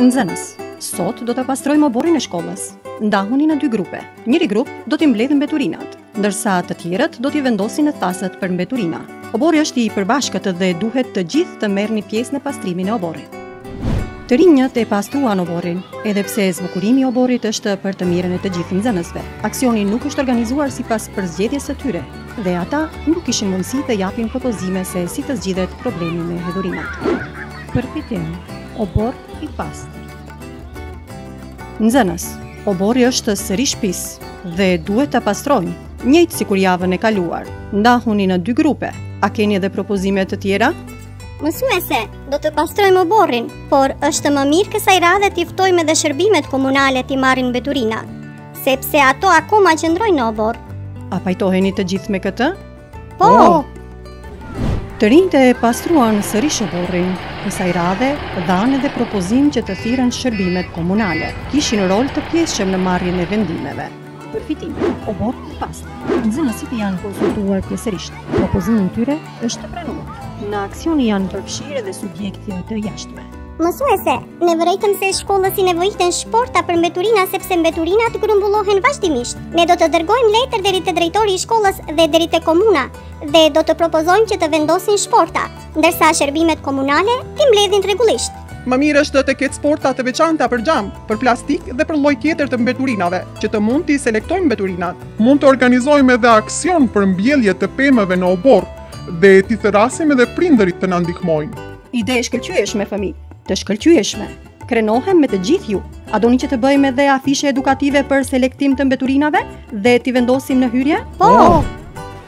Nxënës, sot do të pastrojmë oborrin e shkollës. Ndahuni në 2 grupe. Njëri grup do t'i mbledhë mbeturinat, ndërsa të tjerët do t'i vendosin në thaset për mbeturina. Oborri është i përbashkët dhe duhet të gjithë të merrni pjesë në pastrimin e oborrit. Të rinjët e pastruan oborrin, edhe pse zbukurimi i oborrit është për të mirën e të gjithë nxënësve. Aksioni nuk është organizuar sipas përzgjedhjes së tyre, dhe ata nuk kishin mundësi të japin propozime se si të zgjidhet problemi me hedhurinat. Përfitim, obor i pastër. Nxënës, oborri është sërish pis dhe duhet ta pastrojmë, njëjtë si kur javën e kaluar. Ndahuni në 2 grupe. A keni edhe propozime të tjera? Mësuese, do të pastrojmë oborrin, por është më mirë kësaj radhe t'i ftojmë edhe shërbimet komunale t'i marrin mbeturina, sepse ato akoma qëndrojnë në obor. A pajtoheni të gjithë me këtë? Po! Të rinjtë e pastruan sërish oborrin, kësaj radhe dhanë edhe propozim që të thirren shërbimet komunale. Kishin rol të pjesshëm në marrjen e vendimeve. Përfitim, obor i pastër. Nxënësit janë konsultuar pjesërisht. Propozimi i tyre është të pranuar. Në aksion janë përfshirë edhe subjekte të jashtme. Mësuese, ne vërejtëm se shkollës i nevojiten shporta për mbeturina sepse mbeturinat grumbullohen vazhdimisht. Ne do të dërgojmë letër deri te drejtori i shkollës dhe deri te komuna dhe do të propozojmë që të vendosin shporta, ndërsa shërbimet komunale t'i mbledhin rregullisht. Më mirë është të ketë sporta të veçanta për xham, për plastik dhe për lloj tjetër të mbeturinave, që të mund t'i selektojmë mbeturinat. Mund të organizojmë edhe aksion për mbjellje të pemëve në obor dhe t'i therasim edhe prindërit të na ndihmojnë. Ide e shkëlqyeshme, fëmijë, të shkëlqyeshme. Krenohem me të gjithë ju. A doni që të bëjmë edhe afishe edukative për selektim të mbeturinave dhe t'i vendosim në hyrje? Po!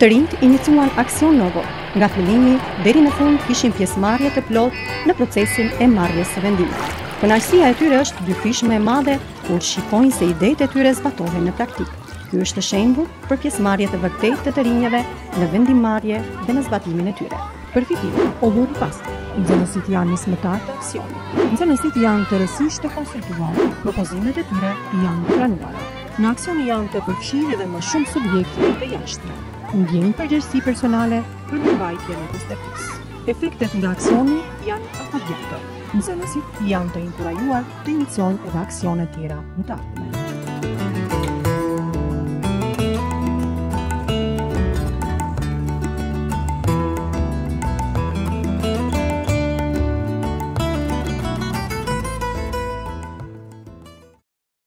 Të rinjt iniciuan aksion në obor. Nga fillimi deri në fund kishin pjesëmarrje të plotë në procesin e marrjes së vendimeve. Kënaqësia e tyre është dyfishme e madhe kur shikojnë se idetë e tyre zbatohen në praktikë. Ky është shembull për pjesëmarrje të vërtetë të rinjeve në vendimmarrje dhe në zbatimin e tyre. Përfitim, obor i pastër. Nxënësit janë nismëtar të aksionit. Nxënësit janë të rësisht të konsultuar. Propozimet e tyre janë të pranuara. Në aksion janë të përfshirë edhe më shumë subjekte të jashtme. Ndjejnë përgjegjësi personale për mbajtjen e kushtetisë. Efektet nga aksioni janë afatgjate. Nxënësit janë të inkurajuar të iniciojnë edhe aksione tjera në të ardhmen.